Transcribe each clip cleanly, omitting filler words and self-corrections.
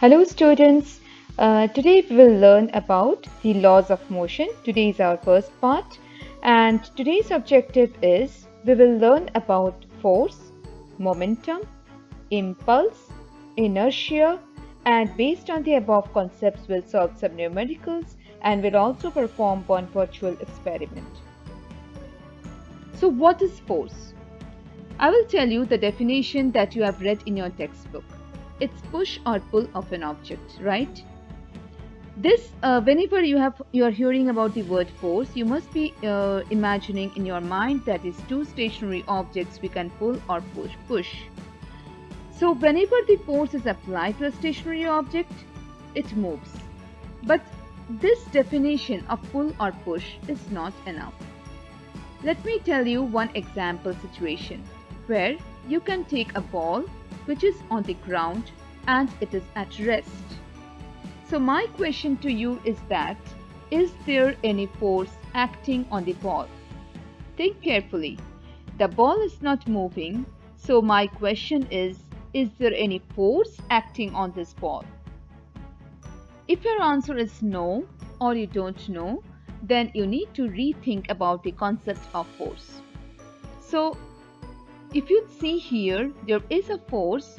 Hello students, today we will learn about the laws of motion. Today is our first part and today's objective is we will learn about force, momentum, impulse, inertia, and based on the above concepts we'll solve some numericals and we'll also perform one virtual experiment. So what is force? I will tell you the definition that you have read in your textbook. It's push or pull of an object, right? This, whenever you are hearing about the word force, you must be imagining in your mind that is two stationary objects we can pull or push. So whenever the force is applied to a stationary object, it moves. But this definition of pull or push is not enough. Let me tell you one example situation where you can take a ball which is on the ground and it is at rest. So my question to you is that, is there any force acting on the ball? Think carefully. The ball is not moving, so my question is there any force acting on this ball? If your answer is no or you don't know, then you need to rethink about the concept of force. So, if you see here, there is a force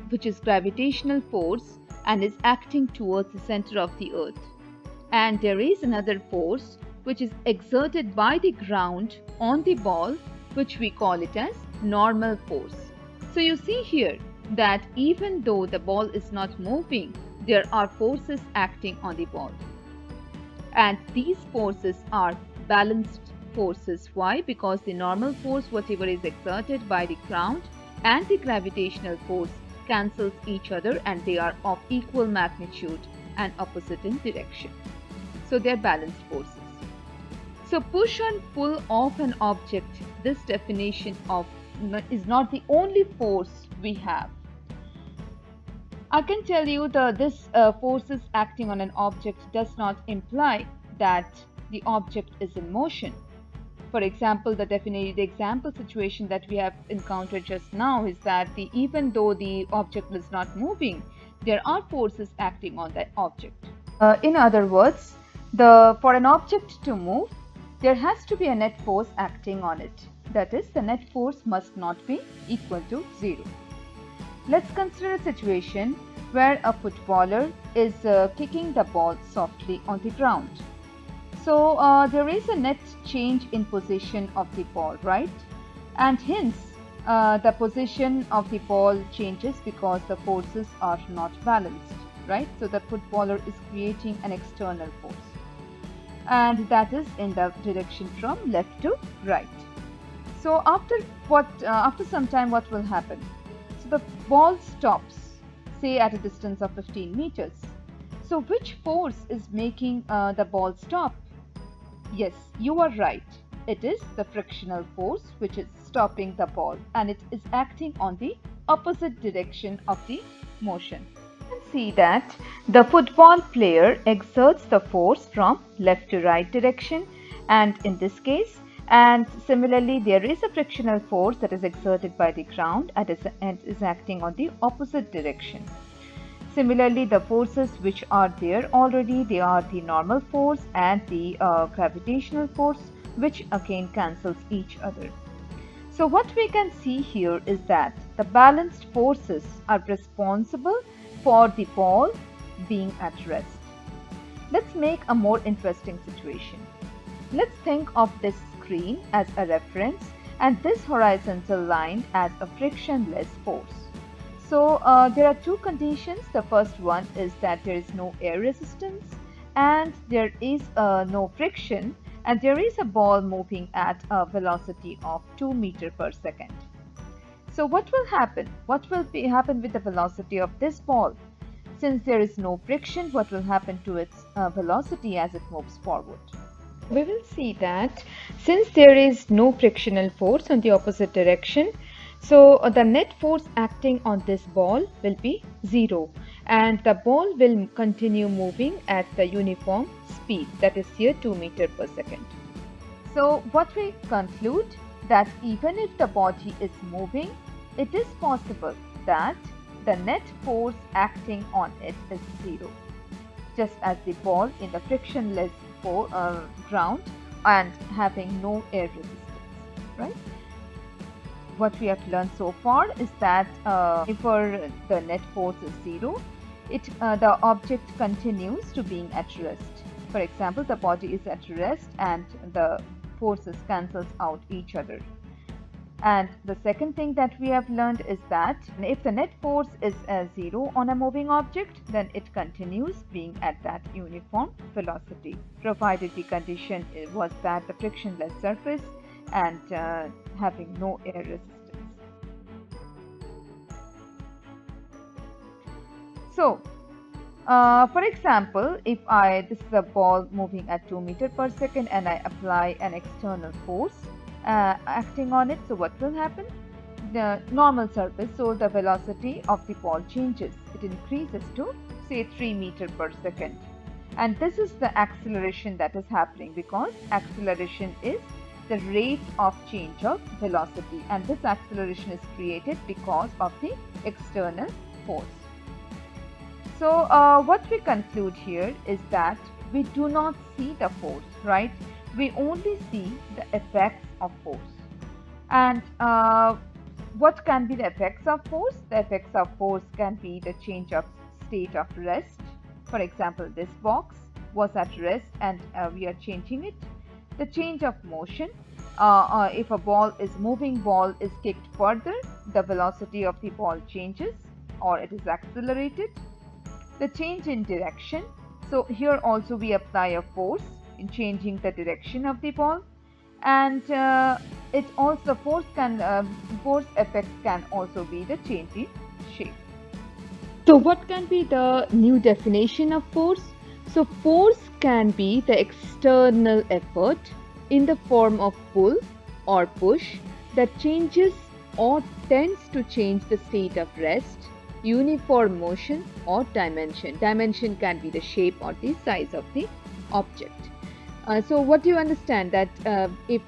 which is gravitational force and is acting towards the center of the earth. And there is another force which is exerted by the ground on the ball, which we call it as normal force. So you see here that even though the ball is not moving, there are forces acting on the ball. And these forces are balanced forces. Why? Because the normal force, whatever is exerted by the ground, and the gravitational force cancels each other and they are of equal magnitude and opposite in direction. So they are balanced forces. So push and pull of an object, this definition of is not the only force we have. I can tell you that this forces acting on an object does not imply that the object is in motion. For example, the example situation that we have encountered just now is that even though the object is not moving, there are forces acting on that object. In other words, for an object to move, there has to be a net force acting on it. That is, the net force must not be equal to 0. Let's consider a situation where a footballer is kicking the ball softly on the ground. So there is a net change in position of the ball, right? And hence the position of the ball changes because the forces are not balanced, right? So the footballer is creating an external force, and that is in the direction from left to right. So after some time, what will happen? So the ball stops, say at a distance of 15 meters. So which force is making the ball stop? Yes, you are right. It is the frictional force which is stopping the ball, and it is acting on the opposite direction of the motion. You can see that the football player exerts the force from left to right direction, and in this case, and similarly there is a frictional force that is exerted by the ground and is acting on the opposite direction. Similarly, the forces which are there already, they are the normal force and the gravitational force, which again cancels each other. So what we can see here is that the balanced forces are responsible for the ball being at rest. Let's make a more interesting situation. Let's think of this screen as a reference and this horizontal line as a frictionless force. So there are two conditions. The first one is that there is no air resistance and there is no friction, and there is a ball moving at a velocity of 2 meters per second. So what will happen? What will happen with the velocity of this ball? Since there is no friction, what will happen to its velocity as it moves forward? We will see that since there is no frictional force on the opposite direction, so the net force acting on this ball will be 0 and the ball will continue moving at the uniform speed, that is here 2 meters per second. So what we conclude that even if the body is moving, it is possible that the net force acting on it is zero, just as the ball in the frictionless ground and having no air resistance, right? What we have learned so far is that if the net force is zero, the object continues to being at rest. For example, the body is at rest and the forces cancels out each other. And the second thing that we have learned is that if the net force is zero on a moving object, then it continues being at that uniform velocity, provided the condition was that the frictionless surface and having no air resistance. So, for example, if this is a ball moving at 2 meters per second and I apply an external force acting on it, so what will happen? The normal surface, so the velocity of the ball changes. It increases to say 3 meters per second. And this is the acceleration that is happening, because acceleration is the rate of change of velocity, and this acceleration is created because of the external force. So what we conclude here is that we do not see the force, right? We only see the effects of force. And what can be the effects of force? The effects of force can be the change of state of rest. For example, this box was at rest and we are changing it. The change of motion. If a moving ball is kicked further, the velocity of the ball changes or it is accelerated. The change in direction. So here also we apply a force in changing the direction of the ball, and it also force effects can also be the change in shape. So what can be the new definition of force? So force can be the external effort in the form of pull or push that changes or tends to change the state of rest, uniform motion or dimension. Dimension can be the shape or the size of the object. So what do you understand that if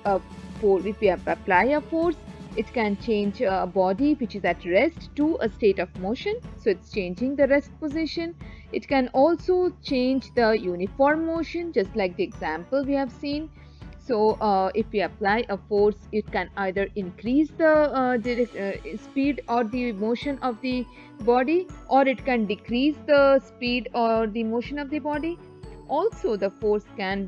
we apply a force, it can change a body which is at rest to a state of motion. So it's changing the rest position. It can also change the uniform motion, just like the example we have seen. So if we apply a force, it can either increase the speed or the motion of the body, or it can decrease the speed or the motion of the body. Also, the force can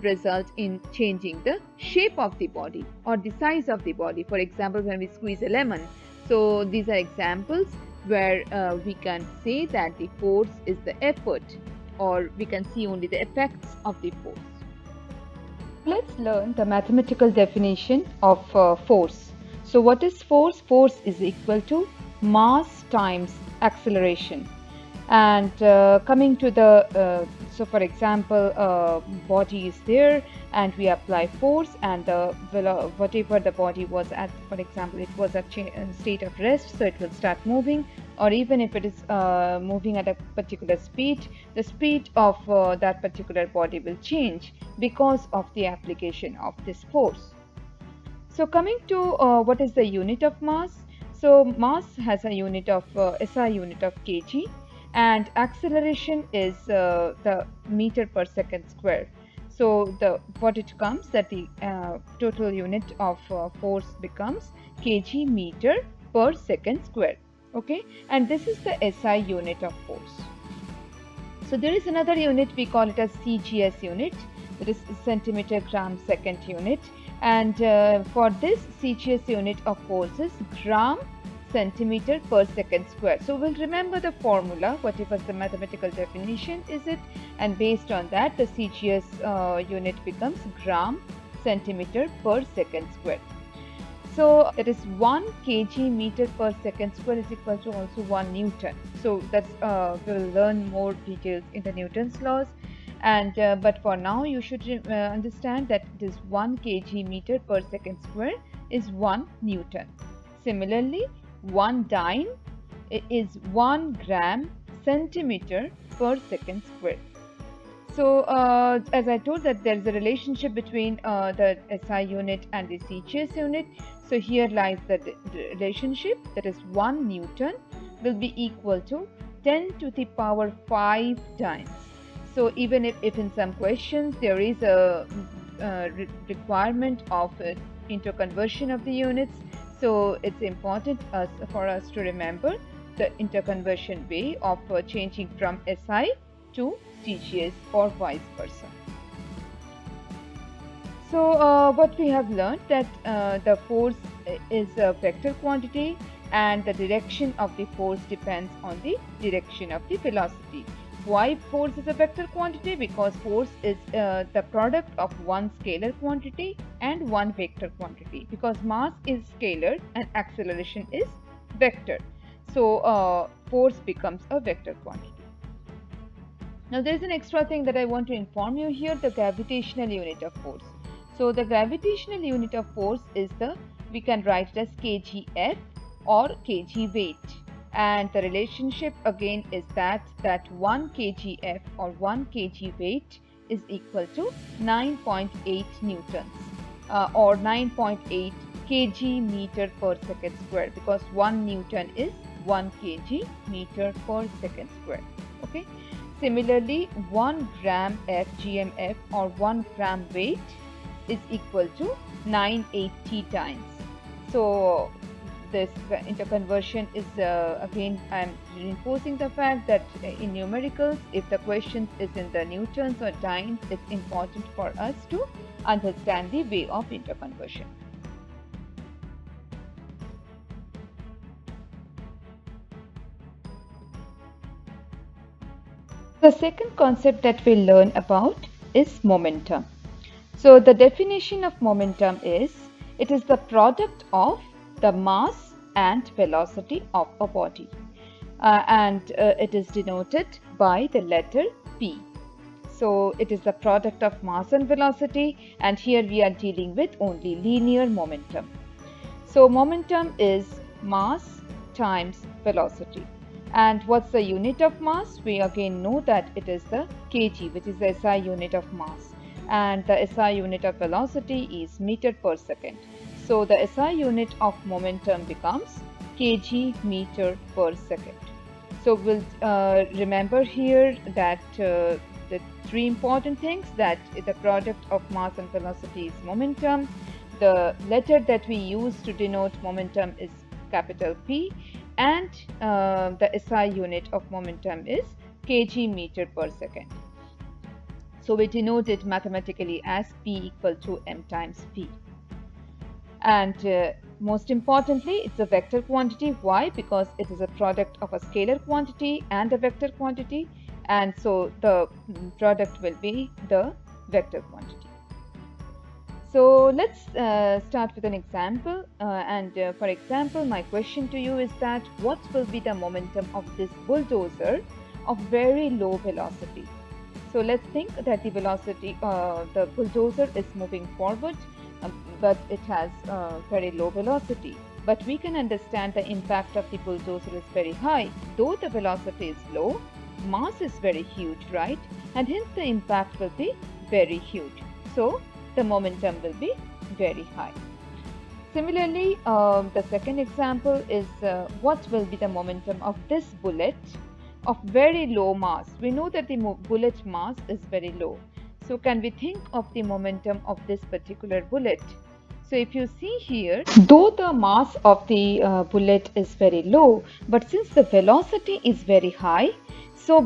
result in changing the shape of the body or the size of the body. For example, when we squeeze a lemon. So these are examples where we can say that the force is the effort, or we can see only the effects of the force. Let's learn the mathematical definition of force. So what is force? Force is equal to mass times acceleration. And coming to the so for example, body is there and we apply force, and whatever the body was at, for example, it was at state of rest, so it will start moving, or even if it is moving at a particular speed, the speed of that particular body will change because of the application of this force. So coming to what is the unit of mass? So mass has a unit of SI unit of kg, and acceleration is the meter per second square. So what it comes that the total unit of force becomes kg meter per second square. Okay, and this is the SI unit of force. So there is another unit, we call it as CGS unit, that is centimeter gram second unit, and for this CGS unit of force is gram centimeter per second square. So we'll remember the formula, whatever the mathematical definition is it, and based on that the CGS unit becomes gram centimeter per second square. So that is 1 kg meter per second square is equal to also 1 Newton. So that's we'll learn more details in the Newton's laws, and but for now you should understand that it is 1 kg meter per second square is 1 Newton. Similarly, 1 dyne is 1 gram centimeter per second square. So as I told that there is a relationship between the SI unit and the CGS unit. So here lies the relationship, that is 1 Newton will be equal to 10 to the power 5 times. So even if in some questions there is a requirement of interconversion of the units, so it's important for us to remember the interconversion way of changing from SI to TGS or vice versa. So what we have learned that the force is a vector quantity and the direction of the force depends on the direction of the velocity. Why force is a vector quantity? Because force is the product of one scalar quantity and one vector quantity, because mass is scalar and acceleration is vector. So force becomes a vector quantity. Now there is an extra thing that I want to inform you here, the gravitational unit of force. So the gravitational unit of force is we can write it as kgf or kg weight. And the relationship again is that 1 kgf or 1 kg weight is equal to 9.8 newtons or 9.8 kg meter per second square, because 1 newton is 1 kg meter per second square. Okay. Similarly, 1 gram FGMF or 1 gram weight is equal to 980 times. So this interconversion is again, I'm reinforcing the fact that in numericals, if the question is in the newtons or times, it's important for us to understand the way of interconversion. The second concept that we'll learn about is momentum. So the definition of momentum is, it is the product of the mass and velocity of a body, and it is denoted by the letter P. So it is the product of mass and velocity, and here we are dealing with only linear momentum. So momentum is mass times velocity. And what's the unit of mass? We again know that it is the kg, which is the SI unit of mass. And the SI unit of velocity is meter per second. So the SI unit of momentum becomes kg meter per second. So we'll remember here that the three important things, that the product of mass and velocity is momentum. The letter that we use to denote momentum is capital P, and the SI unit of momentum is kg meter per second. So we denote it mathematically as P equal to m times P. And most importantly, it's a vector quantity. Why? Because it is a product of a scalar quantity and a vector quantity, and so the product will be the vector quantity. So let's start with an example, for example, my question to you is that what will be the momentum of this bulldozer of very low velocity? So let's think that the velocity, the bulldozer is moving forward, but it has very low velocity. But we can understand the impact of the bulldozer is very high. Though the velocity is low, mass is very huge, right? And hence the impact will be very huge. So the momentum will be very high. Similarly, the second example is what will be the momentum of this bullet of very low mass? We know that the bullet mass is very low. So can we think of the momentum of this particular bullet? So if you see here, though the mass of the bullet is very low, but since the velocity is very high, so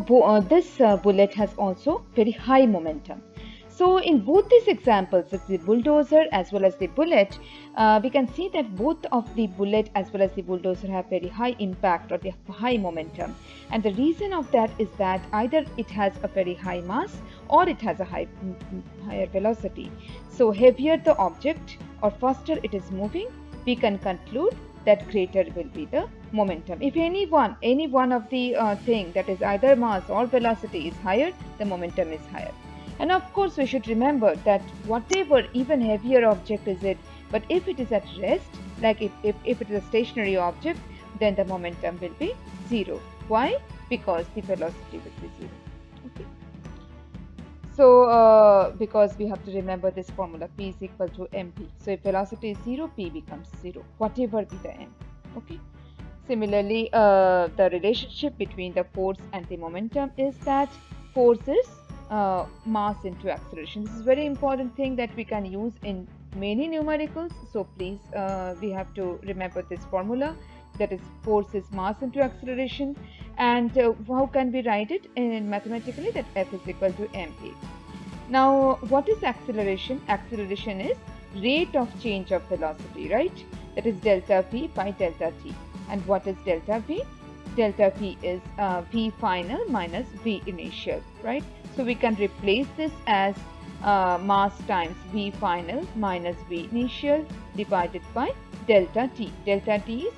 this bullet has also very high momentum. So in both these examples, of the bulldozer as well as the bullet, we can see that both of the bullet as well as the bulldozer have very high impact or the high momentum. And the reason of that is that either it has a very high mass or it has a higher velocity. So heavier the object or faster it is moving, we can conclude that greater will be the momentum. If any one of the thing, that is either mass or velocity, is higher, the momentum is higher. And of course, we should remember that whatever, even heavier object is it, but if it is at rest, like if it is a stationary object, then the momentum will be zero. Why? Because the velocity will be zero. Okay. So because we have to remember this formula, P is equal to mp. So if velocity is zero, P becomes zero, whatever be the m. Okay. Similarly, the relationship between the force and the momentum is that force is mass into acceleration. This is a very important thing that we can use in many numericals. So please, we have to remember this formula, that is force is mass into acceleration. And how can we write it in mathematically? That F is equal to ma. Now, what is acceleration? Acceleration is rate of change of velocity, right? That is delta v by delta t. And what is delta v? Delta v is v final minus v initial, right? So we can replace this as mass times v final minus v initial divided by delta t. Delta t is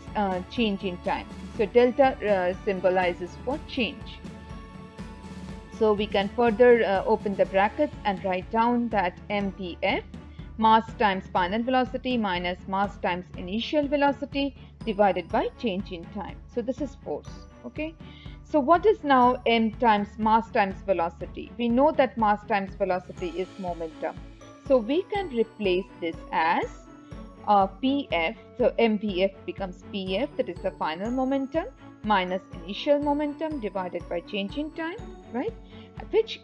change in time. So delta symbolizes for change. So we can further open the brackets and write down that mpf, mass times final velocity minus mass times initial velocity divided by change in time. So this is force. Okay. So what is now m times mass times velocity? We know that mass times velocity is momentum. So we can replace this as pf. So mpf becomes pf, that is the final momentum, minus initial momentum divided by change in time, right? Which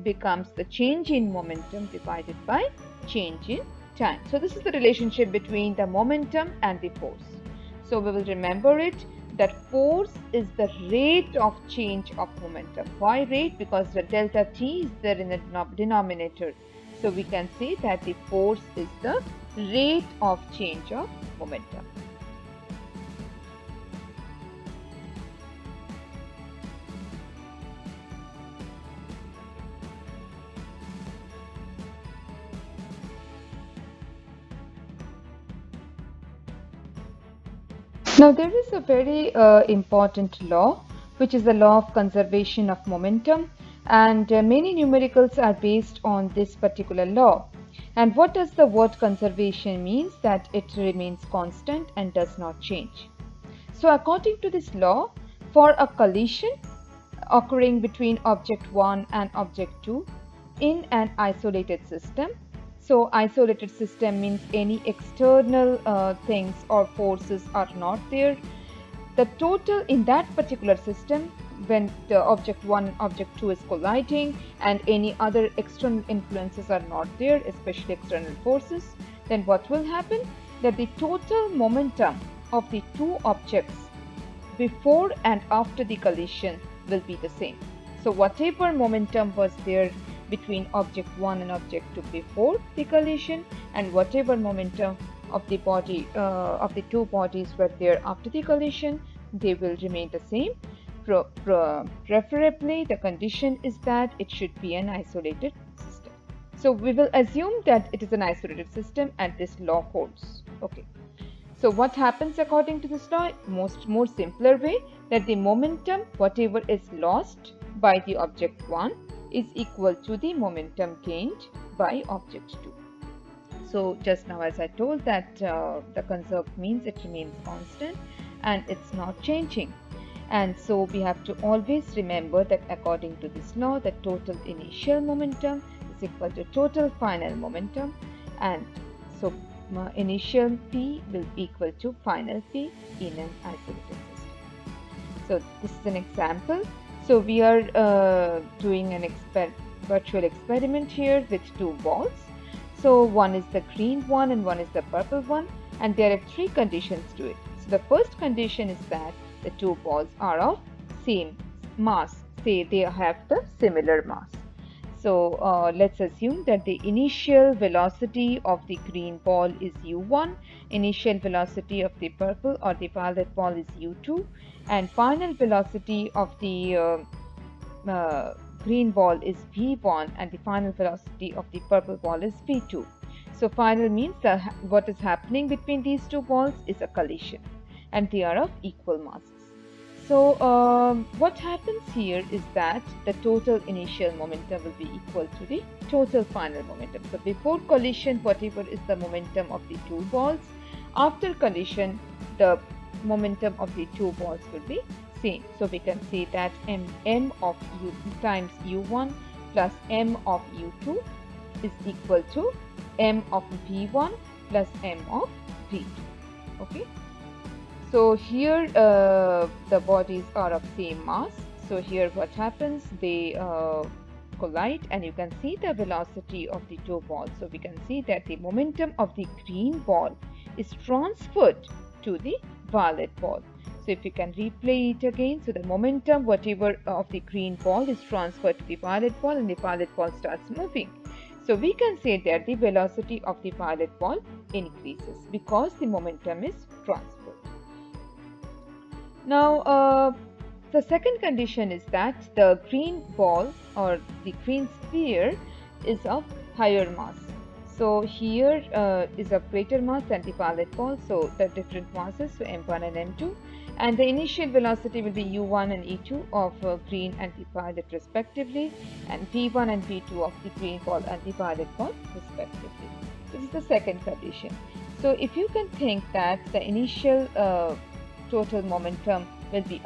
becomes the change in momentum divided by change in time. So this is the relationship between the momentum and the force. So we will remember it, that force is the rate of change of momentum. Why rate? Because the delta t is there in the denominator. So we can say that the force is the rate of change of momentum. Now there is a very important law, which is the law of conservation of momentum, and many numericals are based on this particular law. And what does the word conservation means? That it remains constant and does not change. So according to this law, for a collision occurring between object 1 and object 2 in an isolated system, so isolated system means any external things or forces are not there. The total in that particular system, when the object 1 and object 2 is colliding and any other external influences are not there, especially external forces, then what will happen? That the total momentum of the two objects before and after the collision will be the same. So whatever momentum was there between object 1 and object 2 before the collision, and whatever momentum of the body of the two bodies were there after the collision, they will remain the same. Preferably, the condition is that it should be an isolated system. So we will assume that it is an isolated system and this law holds. Okay. So what happens according to this law? More simpler way, that the momentum whatever is lost by the object 1 is equal to the momentum gained by object 2. So just now as I told that the conserved means it remains constant and it's not changing. And so we have to always remember that according to this law, the total initial momentum is equal to total final momentum, and so initial P will be equal to final P in an isolated system. So this is an example. So we are doing an virtual experiment here with two balls. So one is the green one and one is the purple one, and there are three conditions to it. So the first condition is that the two balls are of same mass, say they have the similar mass. So let's assume that the initial velocity of the green ball is u1, initial velocity of the purple or the violet ball is u2, and final velocity of the green ball is v1 and the final velocity of the purple ball is v2. So final means that what is happening between these two balls is a collision and they are of equal masses. So what happens here is that the total initial momentum will be equal to the total final momentum. So before collision, whatever is the momentum of the two balls, after collision, the momentum of the two balls will be same. So we can say that m of u times u1 plus m of u2 is equal to m of v1 plus m of v2. Okay. So here the bodies are of same mass. So here what happens, they collide, and you can see the velocity of the two balls. So we can see that the momentum of the green ball is transferred to the violet ball. So if you can replay it again, so the momentum whatever of the green ball is transferred to the violet ball, and the violet ball starts moving. So we can say that the velocity of the violet ball increases because the momentum is transferred. Now, the second condition is that the green ball or the green sphere is of higher mass. So here is of greater mass than the violet ball. So the different masses, so m1 and m2, and the initial velocity will be u1 and e2 of green and the violet respectively, and v1 and v2 of the green ball and the violet ball respectively. This is the second condition. So if you can think that the initial total momentum will be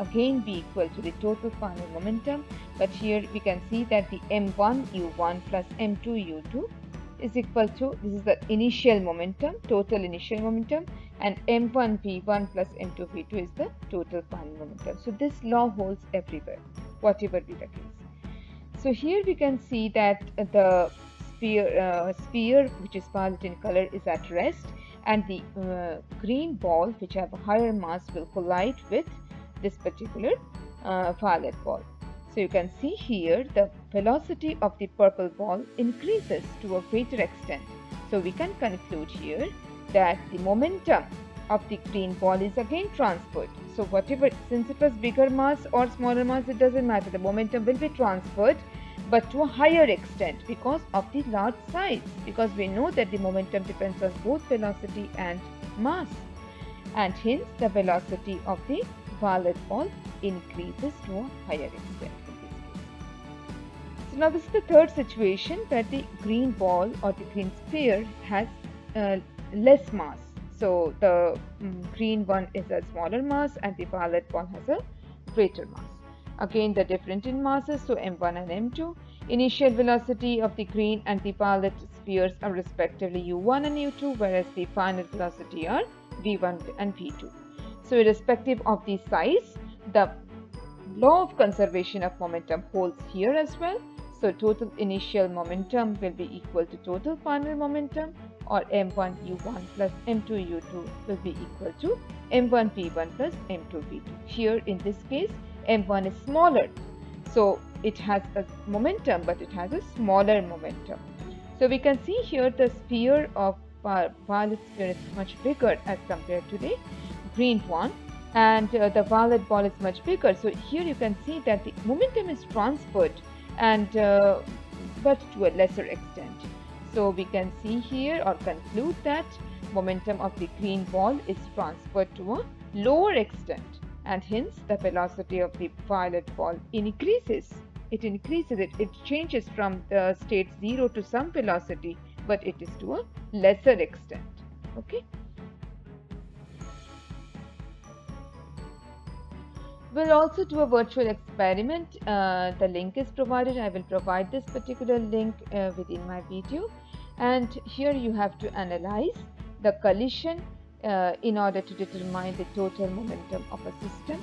equal to the total final momentum, but here we can see that the m1 u1 plus m2 u2 is equal to, this is the initial momentum, total initial momentum, and m1 v1 plus m2 v2 is the total final momentum. So this law holds everywhere, whatever be the case. So here we can see that the sphere which is violet in color is at rest, and the green ball which have a higher mass will collide with this particular violet ball. So you can see here the velocity of the purple ball increases to a greater extent. So we can conclude here that the momentum of the green ball is again transferred. So whatever, since it was bigger mass or smaller mass, it doesn't matter, the momentum will be transferred, but to a higher extent because of the large size, because we know that the momentum depends on both velocity and mass, and hence the velocity of the violet ball increases to a higher extent in this case. So now this is the third situation where the green ball or the green sphere has less mass. So the green one is a smaller mass and the violet ball has a greater mass. Again, the different in masses, so m1 and m2. Initial velocity of the green and the violet spheres are respectively u1 and u2, whereas the final velocity are v1 and v2. So irrespective of the size, the law of conservation of momentum holds here as well. So total initial momentum will be equal to total final momentum, or m1 u1 plus m2 u2 will be equal to m1 v1 plus m2 v2. Here in this case, m1 is smaller, so it has a momentum, but it has a smaller momentum. So we can see here the sphere of violet sphere is much bigger as compared to the green one, and the violet ball is much bigger. So here you can see that the momentum is transferred, and but to a lesser extent. So we can see here or conclude that momentum of the green ball is transferred to a lower extent, and hence the velocity of the violet ball increases. It increases, it changes from the state 0 to some velocity, but it is to a lesser extent. Okay. We'll also do a virtual experiment. The link is provided. I will provide this particular link within my video. And here you have to analyze the collision in order to determine the total momentum of a system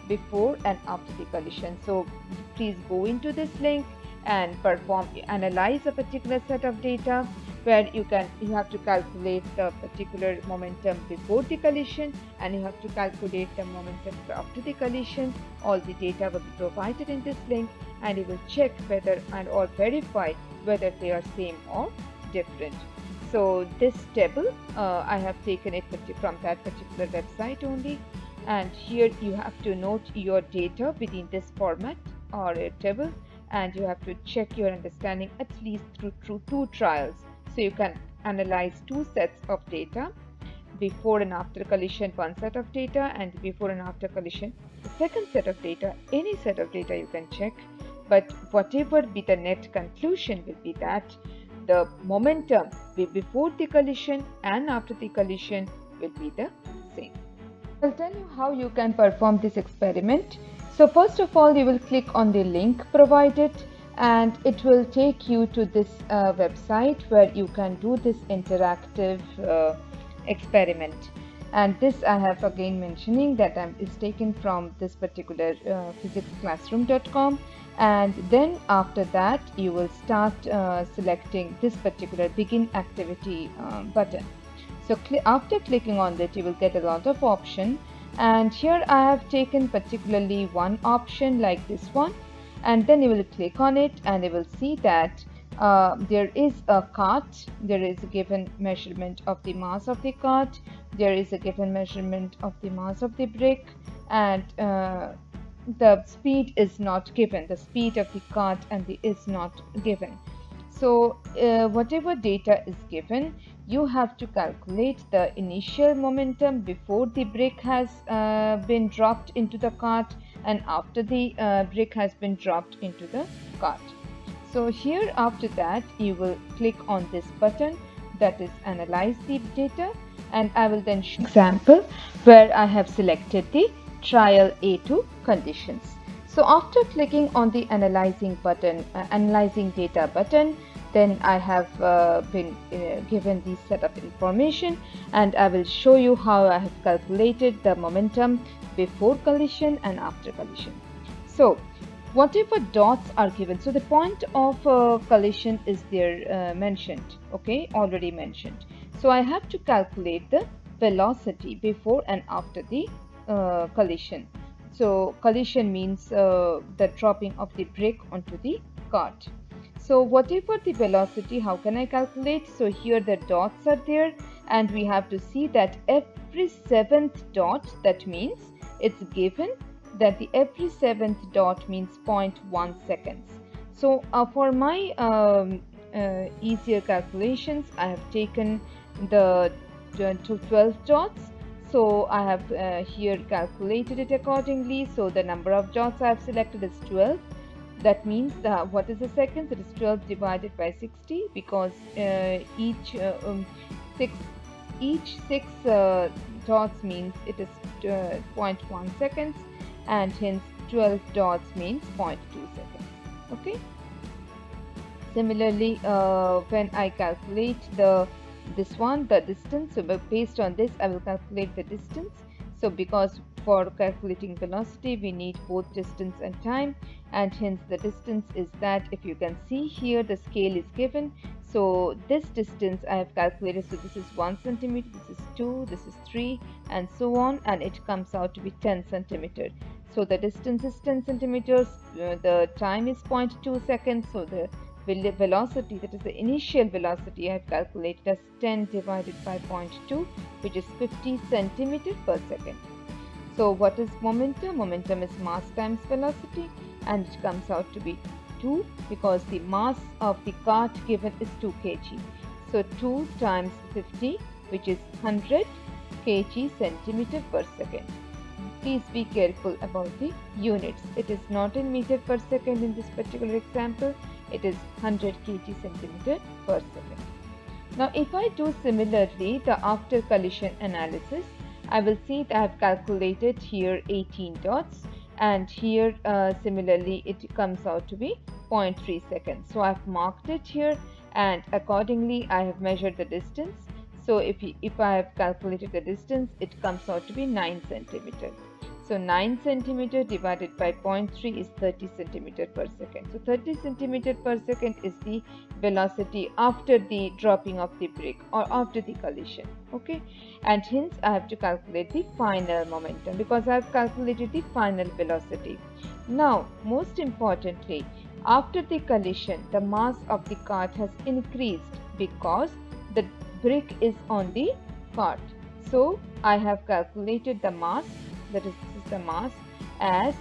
before and after the collision. So please go into this link and analyze a particular set of data where you have to calculate the particular momentum before the collision, and you have to calculate the momentum after the collision. All the data will be provided in this link, and you will check whether or verify whether they are same or different. So this table I have taken it from that particular website only, and here you have to note your data within this format or a table, and you have to check your understanding at least through 2 trials. So you can analyze 2 sets of data, before and after collision 1 set of data, and before and after collision the second set of data. Any set of data you can check, but whatever be the net conclusion will be that the momentum before the collision and after the collision will be the same. I'll tell you how you can perform this experiment. So first of all, you will click on the link provided, and it will take you to this website where you can do this interactive experiment. And this I have again mentioning that is taken from this particular physicsclassroom.com. And then after that you will start selecting this particular begin activity button. So after clicking on that you will get a lot of option, and here I have taken particularly one option like this one, and then you will click on it and you will see that there is a cart, there is a given measurement of the mass of the cart, there is a given measurement of the mass of the brick, and the speed is not given, the speed of the cart and the is not given. So whatever data is given, you have to calculate the initial momentum before the brick has been dropped into the cart and after the brick has been dropped into the cart. So here after that you will click on this button, that is analyze the data, and I will then show example where I have selected the trial A2 conditions. So after clicking on the analyzing button, analyzing data button, then I have been given the set of information, and I will show you how I have calculated the momentum before collision and after collision. So whatever dots are given, so the point of collision is there mentioned, okay, already mentioned. So I have to calculate the velocity before and after the collision. So collision means the dropping of the brick onto the cart. So whatever the velocity, how can I calculate? So here the dots are there, and we have to see that every seventh dot, that means it's given that the every seventh dot means 0.1 seconds. So for my easier calculations, I have taken the 12 dots. So I have here calculated it accordingly. So the number of dots I have selected is 12. That means what is the seconds? It is 12 divided by 60, because each six dots means it is 0.1 seconds, and hence 12 dots means 0.2 seconds. Okay. Similarly, when I calculate the distance, so based on this I will calculate the distance. So because for calculating velocity we need both distance and time, and hence the distance is that, if you can see here, the scale is given. So this distance I have calculated, so this is 1 centimeter, this is 2, this is 3, and so on, and it comes out to be 10 centimeter. So the distance is 10 centimeters, the time is 0.2 seconds, so the velocity, that is the initial velocity, I have calculated as 10 divided by 0.2, which is 50 centimeter per second. So what is momentum? Momentum is mass times velocity, and it comes out to be 2, because the mass of the cart given is 2 kg. So 2 times 50, which is 100 kg centimeter per second. Please be careful about the units. It is not in meter per second in this particular example. It is 100 kg centimeter per second. Now if I do similarly the after collision analysis, I will see that I have calculated here 18 dots, and here similarly it comes out to be 0.3 seconds. So I have marked it here, and accordingly I have measured the distance. So if I have calculated the distance, it comes out to be 9 centimeter. So 9 centimeter divided by 0.3 is 30 centimeter per second. So 30 centimeter per second is the velocity after the dropping of the brick or after the collision. Okay, and hence I have to calculate the final momentum, because I have calculated the final velocity. Now, most importantly, after the collision, the mass of the cart has increased because the brick is on the cart. So I have calculated the mass, that is, this is the mass, as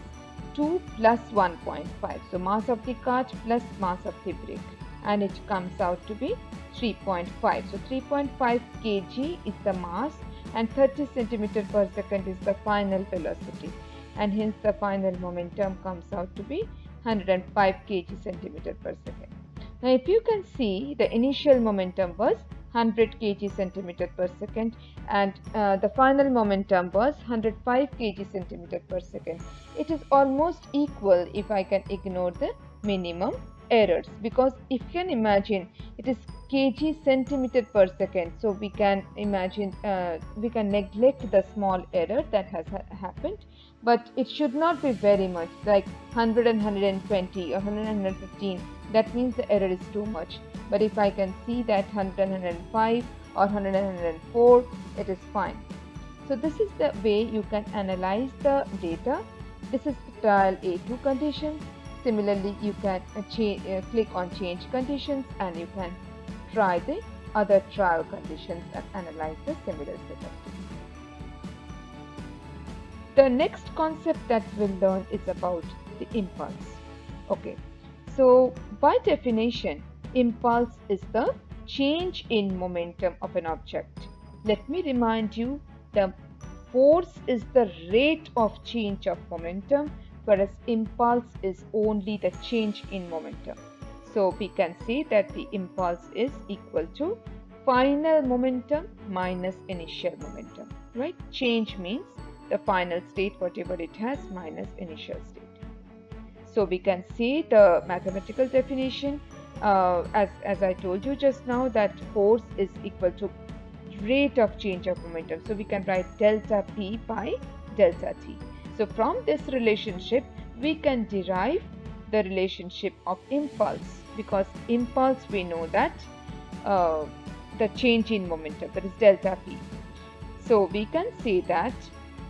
2 plus 1.5. So mass of the cart plus mass of the brick, and it comes out to be 3.5. So 3.5 kg is the mass, and 30 centimeter per second is the final velocity, and hence the final momentum comes out to be 105 kg centimeter per second. Now if you can see, the initial momentum was 100 kg centimeter per second, and the final momentum was 105 kg centimeter per second. It is almost equal if I can ignore the minimum errors, because if you can imagine, it is kg centimeter per second. So we can imagine, we can neglect the small error that has happened, but it should not be very much, like 100 and 120 or 100 and 115. That means the error is too much. But if I can see that 100 and 105 or 100 and 104, it is fine. So this is the way you can analyze the data. This is the trial A2 conditions. Similarly, you can click on change conditions and you can try the other trial conditions and analyze the similar setup. The next concept that we'll learn is about the impulse. Okay, so by definition, impulse is the change in momentum of an object. Let me remind you, the force is the rate of change of momentum, whereas impulse is only the change in momentum. So we can say that the impulse is equal to final momentum minus initial momentum, right? Change means the final state, whatever it has, minus initial state. So we can say the mathematical definition, as I told you just now, that force is equal to rate of change of momentum. So we can write delta P by delta T. So from this relationship, we can derive the relationship of impulse, because impulse, we know that the change in momentum, that is delta P. So we can say that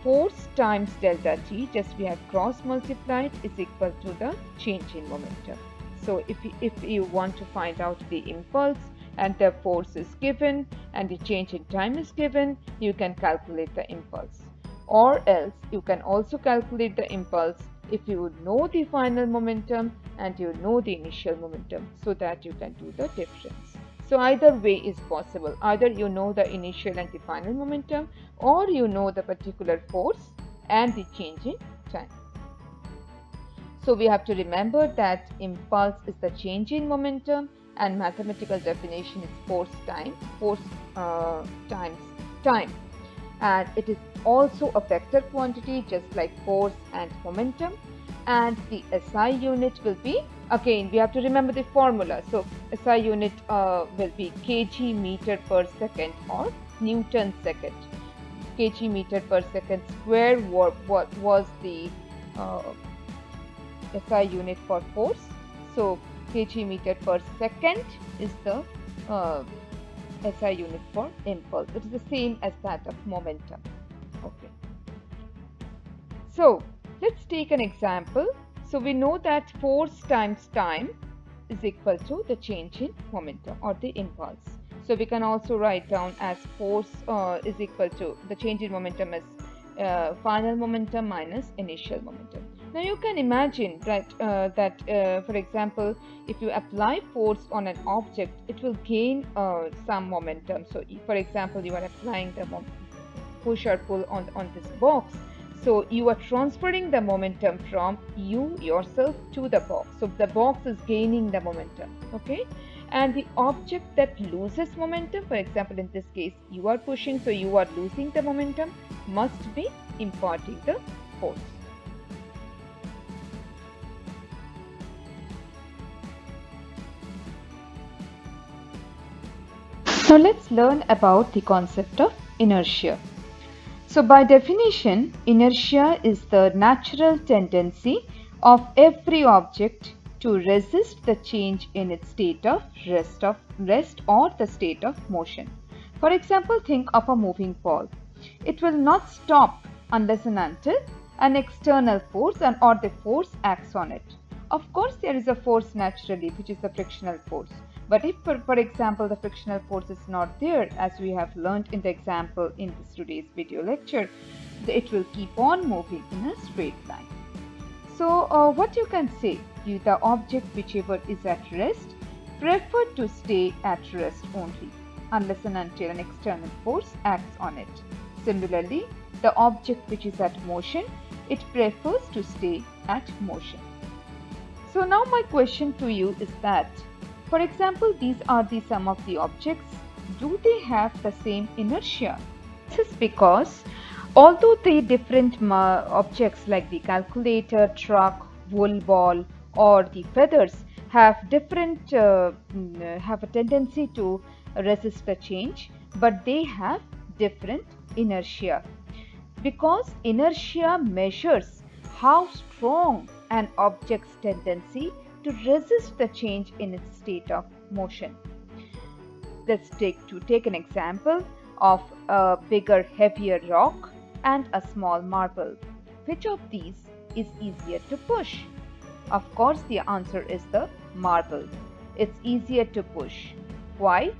force times delta T, just we have cross multiplied, is equal to the change in momentum. So if you want to find out the impulse and the force is given and the change in time is given, you can calculate the impulse. Or else you can also calculate the impulse if you would know the final momentum and you know the initial momentum, so that you can do the difference. So either way is possible. Either you know the initial and the final momentum, or you know the particular force and the change in time. So we have to remember that impulse is the change in momentum, and mathematical definition is force times time. And it is also a vector quantity, just like force and momentum. And the SI unit will be, again we have to remember the formula. So SI unit will be kg meter per second or Newton second. Kg meter per second square what was the SI unit for force. So kg meter per second is the SI unit for impulse. It is the same as that of momentum. Okay. So let's take an example. So we know that force times time is equal to the change in momentum or the impulse. So we can also write down as force is equal to the change in momentum as final momentum minus initial momentum. Now you can imagine that for example, if you apply force on an object, it will gain some momentum. So for example, you are applying the push or pull on this box. So you are transferring the momentum from you yourself to the box. So the box is gaining the momentum, okay? And the object that loses momentum, for example, in this case, you are pushing, so you are losing the momentum, must be imparting the force. Now let's learn about the concept of inertia. So by definition, inertia is the natural tendency of every object to resist the change in its state of rest or the state of motion. For example, think of a moving ball. It will not stop unless and until an external force or the force acts on it. Of course, there is a force naturally, which is the frictional force. But if, for example, the frictional force is not there, as we have learned in the example in this today's video lecture, it will keep on moving in a straight line. So what you can say, the object whichever is at rest prefer to stay at rest only, unless and until an external force acts on it. Similarly, the object which is at motion, it prefers to stay at motion. So now my question to you is that, for example, these are the some of the objects. Do they have the same inertia? This is because although the different objects like the calculator, truck, wool ball, or the feathers have have a tendency to resist the change, but they have different inertia, because inertia measures how strong an object's tendency to resist the change in its state of motion. Let's take an example of a bigger, heavier rock and a small marble. Which of these is easier to push? Of course, the answer is the marble. It's easier to push. Why?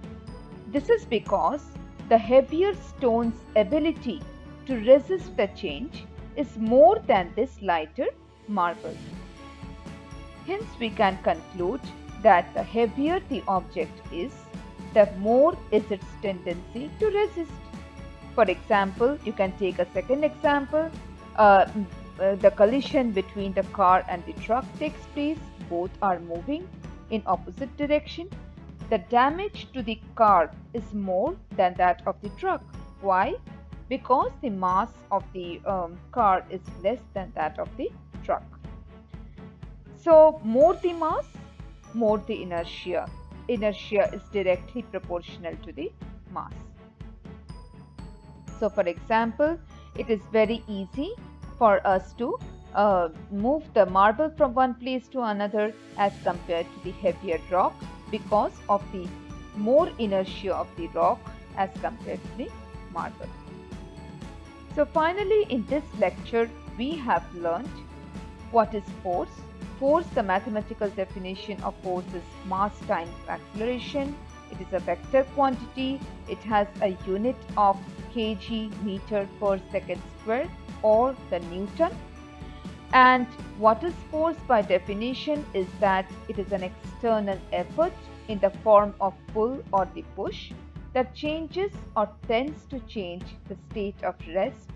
This is because the heavier stone's ability to resist the change is more than this lighter marble. Hence, we can conclude that the heavier the object is, the more is its tendency to resist. For example, you can take a second example. The collision between the car and the truck takes place. Both are moving in opposite direction. The damage to the car is more than that of the truck. Why? Because the mass of the car is less than that of the truck. So, more the mass, more the inertia. Inertia is directly proportional to the mass. So, for example, it is very easy for us to move the marble from one place to another as compared to the heavier rock, because of the more inertia of the rock as compared to the marble. So finally, in this lecture, we have learned what is force. Force, the mathematical definition of force is mass times acceleration. It is a vector quantity. It has a unit of kg meter per second square, or the Newton. And what is force by definition is that it is an external effort in the form of pull or the push that changes or tends to change the state of rest,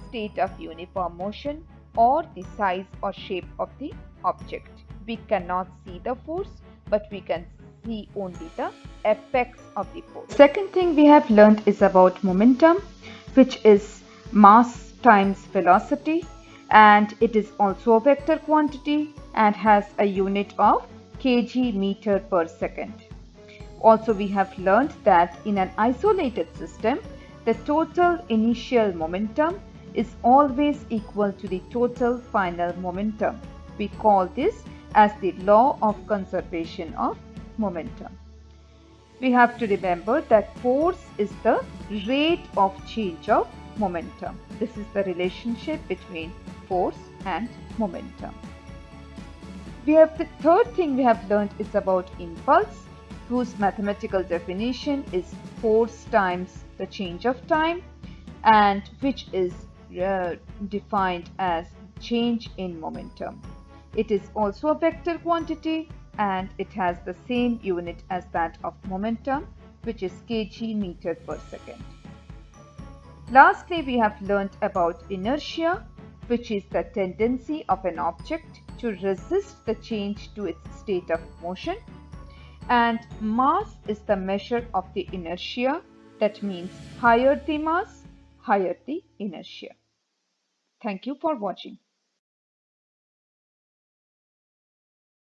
state of uniform motion, or the size or shape of the object. We cannot see the force, but we can see only the effects of the force. Second thing we have learned is about momentum, which is mass times velocity, and it is also a vector quantity and has a unit of kg meter per second. Also, we have learned that in an isolated system, the total initial momentum is always equal to the total final momentum. We call this as the law of conservation of momentum. We have to remember that force is the rate of change of momentum. This is the relationship between force and momentum. The third thing we have learned is about impulse, whose mathematical definition is force times the change of time, and which is defined as change in momentum. It is also a vector quantity, and it has the same unit as that of momentum, which is kg meter per second. Lastly, we have learnt about inertia, which is the tendency of an object to resist the change to its state of motion. And mass is the measure of the inertia. That means higher the mass, higher the inertia. Thank you for watching.